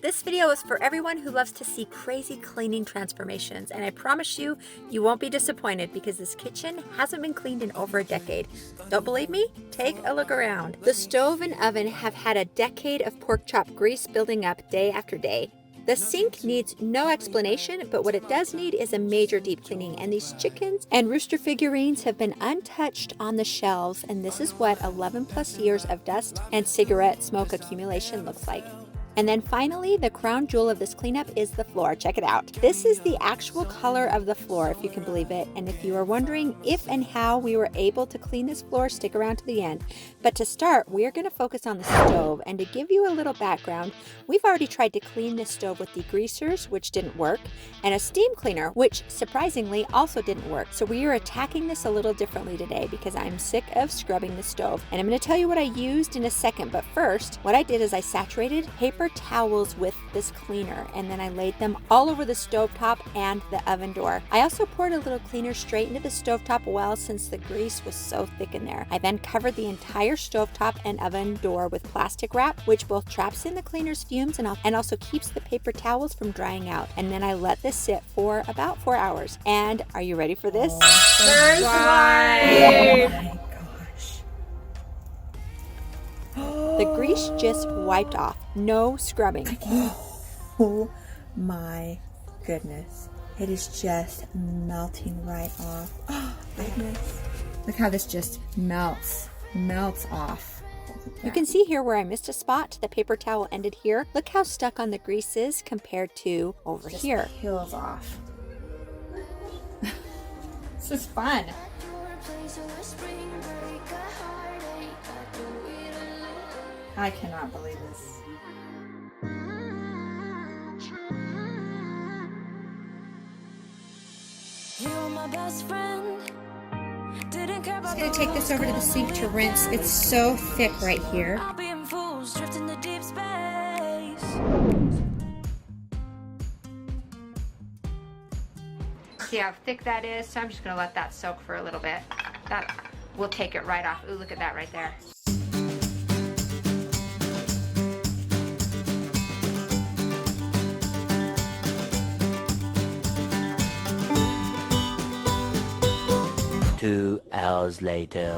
This video is for everyone who loves to see crazy cleaning transformations, and I promise you, you won't be disappointed because this kitchen hasn't been cleaned in over a decade. Don't believe me? Take a look around. The stove and oven have had a decade of pork chop grease building up day after day. The sink needs no explanation, but what it does need is a major deep cleaning, and these chickens and rooster figurines have been untouched on the shelves, and this is what 11 plus years of dust and cigarette smoke accumulation looks like. And then finally, the crown jewel of this cleanup is the floor. Check it out. This is the actual color of the floor, if you can believe it. And if you are wondering if and how we were able to clean this floor, stick around to the end. But to start, we are going to focus on the stove. And to give you a little background, we've already tried to clean this stove with degreasers, which didn't work, and a steam cleaner, which surprisingly also didn't work. So we are attacking this a little differently today because I'm sick of scrubbing the stove. And I'm going to tell you what I used in a second. But first, what I did is I saturated paper towels with this cleaner, and then I laid them all over the stovetop and the oven door. I also poured a little cleaner straight into the stovetop well since the grease was so thick in there. I then covered the entire stovetop and oven door with plastic wrap, which both traps in the cleaner's fumes and also keeps the paper towels from drying out. And then I let this sit for about 4 hours. And are you ready for this? First one! The grease just wiped off. No scrubbing. Oh my goodness. It is just melting right off. Oh, goodness. Look how this just melts off. You can see here where I missed a spot. The paper towel ended here. Look how stuck on the grease is compared to over just here. Peels off. This is fun. I cannot believe this. You're my best friend. Didn't care about I'm going to take this over to the sink to rinse. It's so thick right here. I'll be in fools, drifting to deep space. See how thick that is? So I'm just gonna let that soak for a little bit. That will take it right off. Ooh, look at that right there. Two hours later.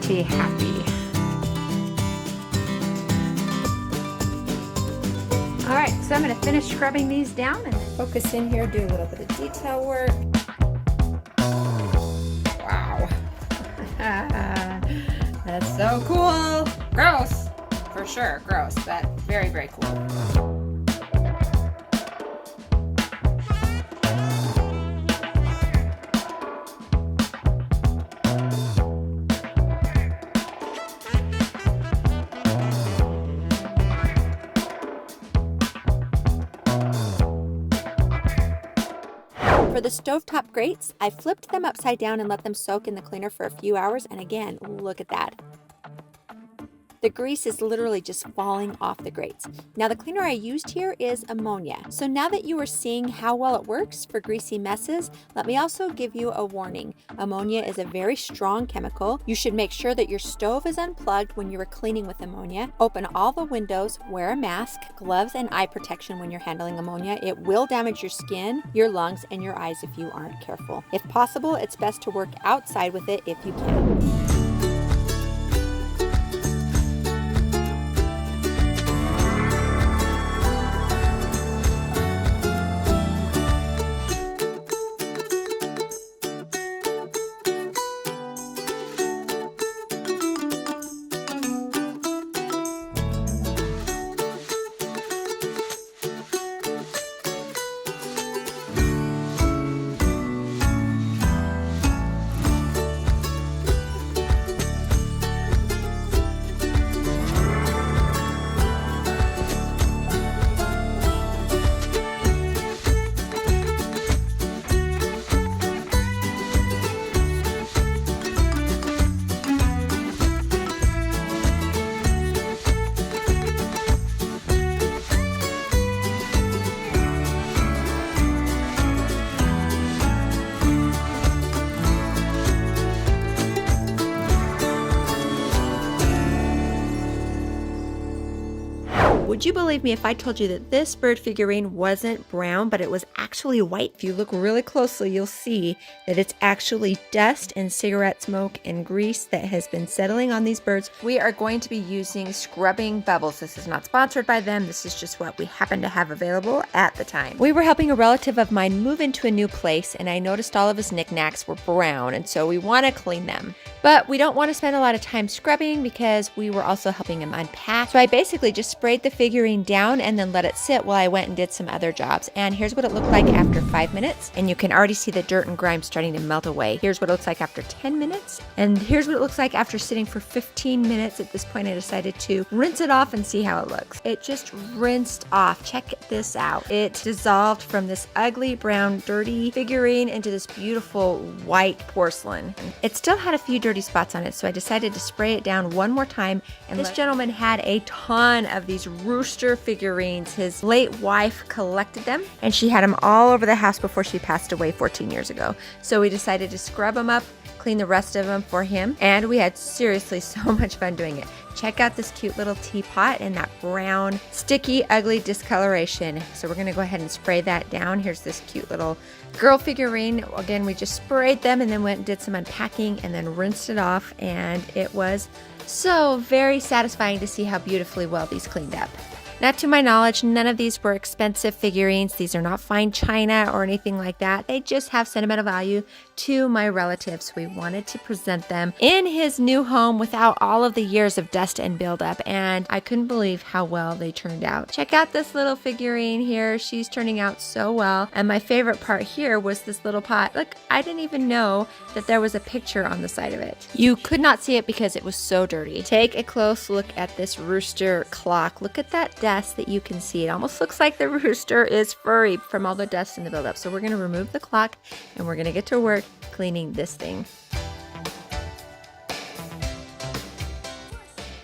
Happy. All right, so I'm going to finish scrubbing these down and Focus in here, do a little bit of detail work. Wow. That's so cool. Gross. For sure, gross, but very, very cool. For the stovetop grates, I flipped them upside down and let them soak in the cleaner for a few hours, and again, look at that. The grease is literally just falling off the grates. Now the cleaner I used here is ammonia. So now that you are seeing how well it works for greasy messes, let me also give you a warning. Ammonia is a very strong chemical. You should make sure that your stove is unplugged when you are cleaning with ammonia. Open all the windows, wear a mask, gloves, and eye protection when you're handling ammonia. It will damage your skin, your lungs, and your eyes if you aren't careful. If possible, it's best to work outside with it if you can. Would you believe me if I told you that this bird figurine wasn't brown, but it was actually white? If you look really closely, you'll see that it's actually dust and cigarette smoke and grease that has been settling on these birds. We are going to be using scrubbing bubbles. This is not sponsored by them. This is just what we happen to have available at the time. We were helping a relative of mine move into a new place, and I noticed all of his knickknacks were brown, and so we want to clean them. But we don't want to spend a lot of time scrubbing because we were also helping him unpack. So I basically just sprayed the figurine down and then let it sit while I went and did some other jobs. And here's what it looked like after 5 minutes. And you can already see the dirt and grime starting to melt away. Here's what it looks like after 10 minutes. And here's what it looks like after sitting for 15 minutes. At this point, I decided to rinse it off and see how it looks. It just rinsed off. Check this out. It dissolved from this ugly, brown, dirty figurine into this beautiful white porcelain. It still had a few dirty spots on it, so I decided to spray it down one more time. And this gentleman had a ton of these rooster figurines. His late wife collected them, and she had them all over the house before she passed away 14 years ago. So we decided to scrub them up, clean the rest of them for him, and we had seriously so much fun doing it. Check out this cute little teapot and that brown, sticky, ugly discoloration. So we're gonna go ahead and spray that down. Here's this cute little girl figurine. Again, we just sprayed them and then went and did some unpacking and then rinsed it off, and it was so very satisfying to see how beautifully well these cleaned up. Now, to my knowledge, none of these were expensive figurines. These are not fine china or anything like that. They just have sentimental value to my relatives. We wanted to present them in his new home without all of the years of dust and buildup, and I couldn't believe how well they turned out. Check out this little figurine here. She's turning out so well, and my favorite part here was this little pot. Look, I didn't even know that there was a picture on the side of it. You could not see it because it was so dirty. Take a close look at this rooster clock. Look at that dust that you can see. It almost looks like the rooster is furry from all the dust and the buildup. So we're going to remove the clock and we're going to get to work cleaning this thing.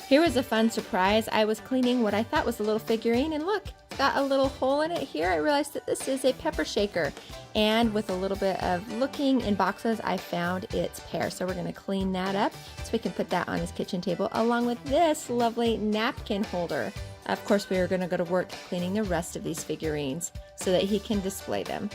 Here was a fun surprise. I was cleaning what I thought was a little figurine, and look, it's got a little hole in it here. I realized that this is a pepper shaker, and with a little bit of looking in boxes, I found its pair. So we're going to clean that up so we can put that on his kitchen table along with this lovely napkin holder. Of course, we are going to go to work cleaning the rest of these figurines so that he can display them.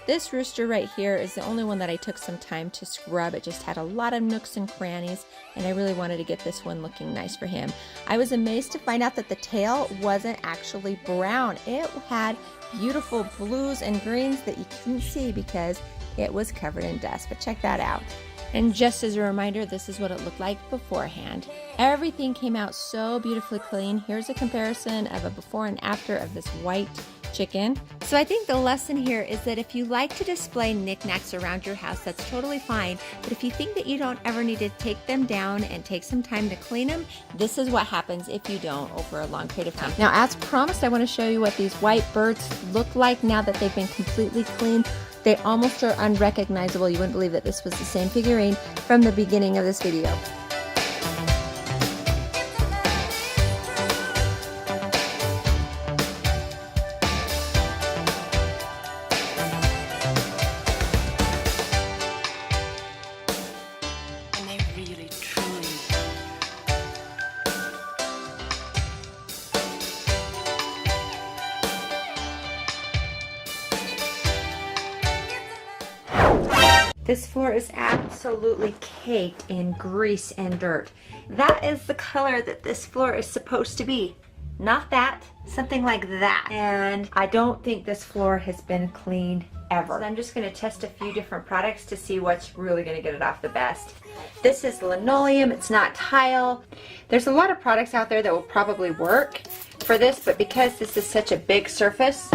This rooster right here is the only one that I took some time to scrub. It just had a lot of nooks and crannies, and I really wanted to get this one looking nice for him. I was amazed to find out that the tail wasn't actually brown. It had beautiful blues and greens that you couldn't see because it was covered in dust, but check that out. And just as a reminder, this is what it looked like beforehand. Everything came out so beautifully clean. Here's a comparison of a before and after of this white chicken. So I think the lesson here is that if you like to display knickknacks around your house, that's totally fine. But if you think that you don't ever need to take them down and take some time to clean them, this is what happens if you don't over a long period of time. Now, as promised, I want to show you what these white birds look like now that they've been completely cleaned. They almost are unrecognizable. You wouldn't believe that this was the same figurine from the beginning of this video. This floor is absolutely caked in grease and dirt. That is the color that this floor is supposed to be. Not that, something like that. And I don't think this floor has been cleaned ever. So I'm just gonna test a few different products to see what's really gonna get it off the best. This is linoleum, it's not tile. There's a lot of products out there that will probably work for this, but because this is such a big surface,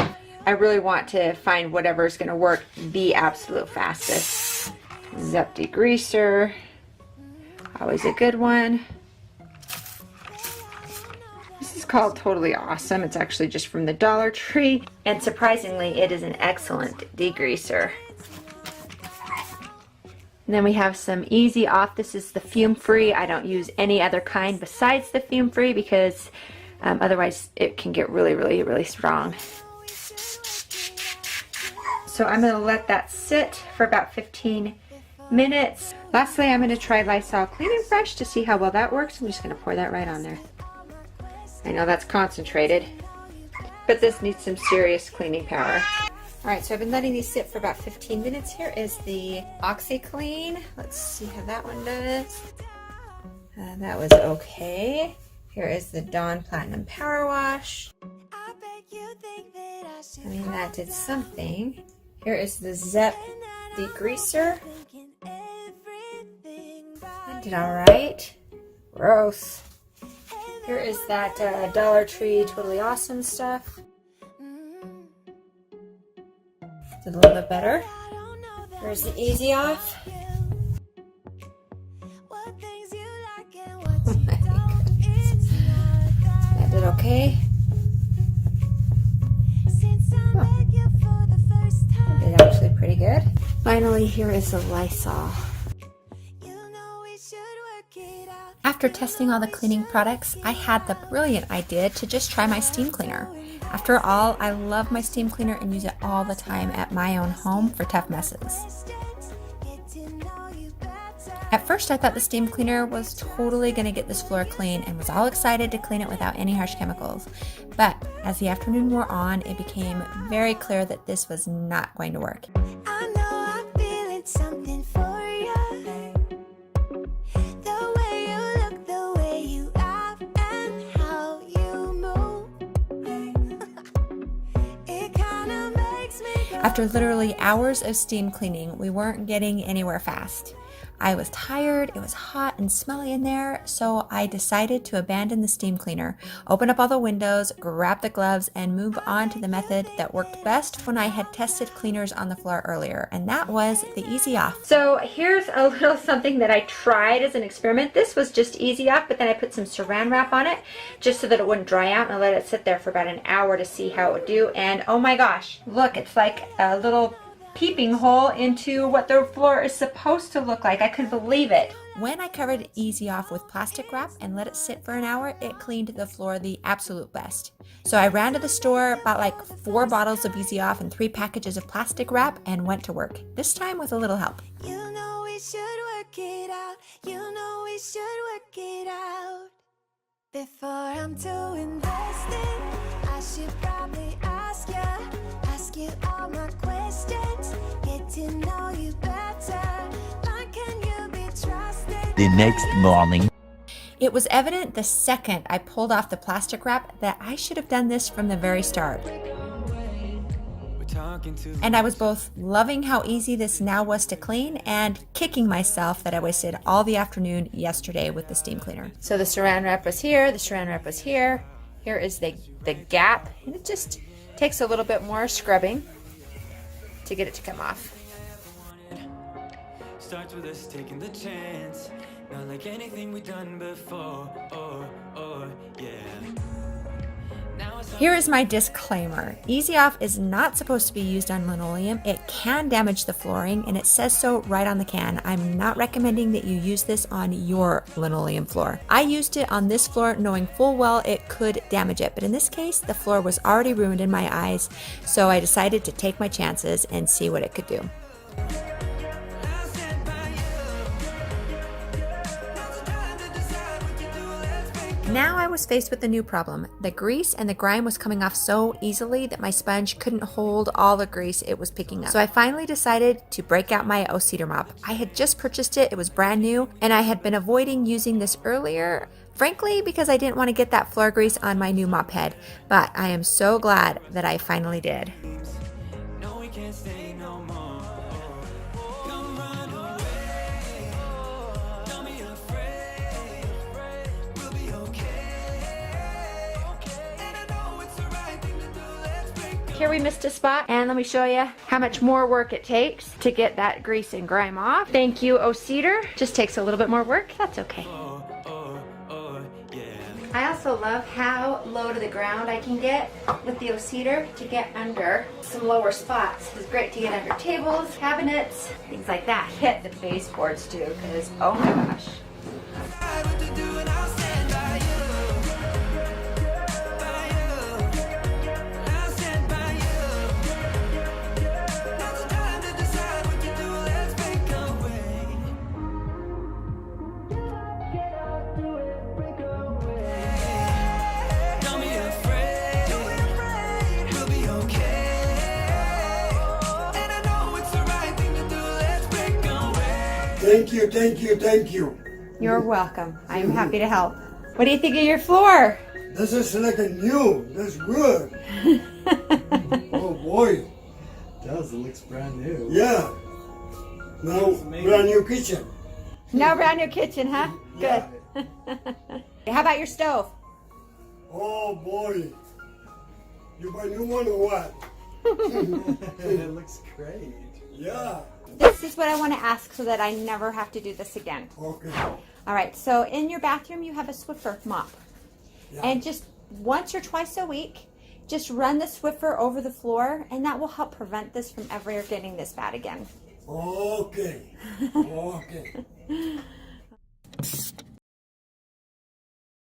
I really want to find whatever is going to work the absolute fastest. Zep degreaser, always a good one. This is called Totally Awesome. It's actually just from the Dollar Tree. And surprisingly, it is an excellent degreaser. And then we have some Easy Off. This is the fume-free. I don't use any other kind besides the fume-free because otherwise it can get really, really, really strong. So I'm going to let that sit for about 15 minutes. Lastly, I'm going to try Lysol Clean and Fresh to see how well that works. I'm just going to pour that right on there. I know that's concentrated, but this needs some serious cleaning power. Alright, so I've been letting these sit for about 15 minutes. Here is the OxiClean. Let's see how that one does. That was okay. Here is the Dawn Platinum Power Wash. I mean, that did something. Here is the Zep Degreaser. That did alright. Gross. Here is that Dollar Tree Totally Awesome stuff. Did a little bit better. Here's the Easy Off. Oh my goodness. That did okay. Oh. That did actually pretty good. Finally, here is the Lysol. After testing all the cleaning products, I had the brilliant idea to just try my steam cleaner. After all, I love my steam cleaner and use it all the time at my own home for tough messes. At first, I thought the steam cleaner was totally going to get this floor clean and was all excited to clean it without any harsh chemicals. But as the afternoon wore on, it became very clear that this was not going to work. I know I'm feeling something for you. The way you look, the way you act, and how you move. It kinda makes me go. After literally hours of steam cleaning, we weren't getting anywhere fast. I was tired, it was hot and smelly in there, so I decided to abandon the steam cleaner, open up all the windows, grab the gloves, and move on to the method that worked best when I had tested cleaners on the floor earlier, and that was the Easy Off. So here's a little something that I tried as an experiment. This was just Easy Off, but then I put some saran wrap on it just so that it wouldn't dry out, and I let it sit there for about an hour to see how it would do, and oh my gosh, look, it's like a little peeping hole into what the floor is supposed to look like. I couldn't believe it. When I covered Easy Off with plastic wrap and let it sit for an hour, it cleaned the floor the absolute best. So I ran to the store, bought like 4 bottles of Easy Off and 3 packages of plastic wrap and went to work. This time with a little help. You know we should work it out. You know we should work it out. Before I'm too invested, I should probably ask you all my questions. Get to know you better. Like, can you be trusted? The next morning. It was evident the second I pulled off the plastic wrap that I should have done this from the very start. And I was both loving how easy this now was to clean and kicking myself that I wasted all the afternoon yesterday with the steam cleaner. So the saran wrap was here, the saran wrap was here. Here is the gap, and it just takes a little bit more scrubbing to get it to come off. Starts with us taking the chance, not like anything we've done before. Yeah. Here is my disclaimer. Easy Off is not supposed to be used on linoleum. It can damage the flooring, and it says so right on the can. I'm not recommending that you use this on your linoleum floor. I used it on this floor knowing full well it could damage it, but in this case, the floor was already ruined in my eyes, so I decided to take my chances and see what it could do. Now I was faced with a new problem. The grease and the grime was coming off so easily that my sponge couldn't hold all the grease it was picking up. So I finally decided to break out my O-Cedar mop. I had just purchased it, it was brand new, and I had been avoiding using this earlier, frankly because I didn't want to get that floor grease on my new mop head. But I am so glad that I finally did. No, we can't stay no more. Come run away. Don't be afraid. We'll be okay. And I know it's the right thing to do. Let's break. Here we missed a spot, and let me show you how much more work it takes to get that grease and grime off. Thank you, O-Cedar. Just takes a little bit more work. That's okay. Yeah. I also love how low to the ground I can get with the O-Cedar to get under some lower spots. It's great to get under tables, cabinets, things like that. Hit the baseboards too, because oh my gosh. Decide what to do and I'll stand by you. By you. I'll stand by you. Now's the time to decide what to do. Let's break away. Don't be afraid. We'll be okay. And I know it's the right thing to do. Let's break away. Thank you, thank you, thank you. You're welcome. I am happy to help. What do you think of your floor? This is like a new. That's good. Oh boy. Does, it looks brand new. Yeah. Now, brand new kitchen. No brand new kitchen, huh? Good. How about your stove? Oh boy. You buy new one or what? It looks great. Yeah. This is what I want to ask so that I never have to do this again. Okay. All right, so in your bathroom you have a Swiffer mop. Yeah. And just once or twice a week, just run the Swiffer over the floor and that will help prevent this from ever getting this bad again. Okay. Okay.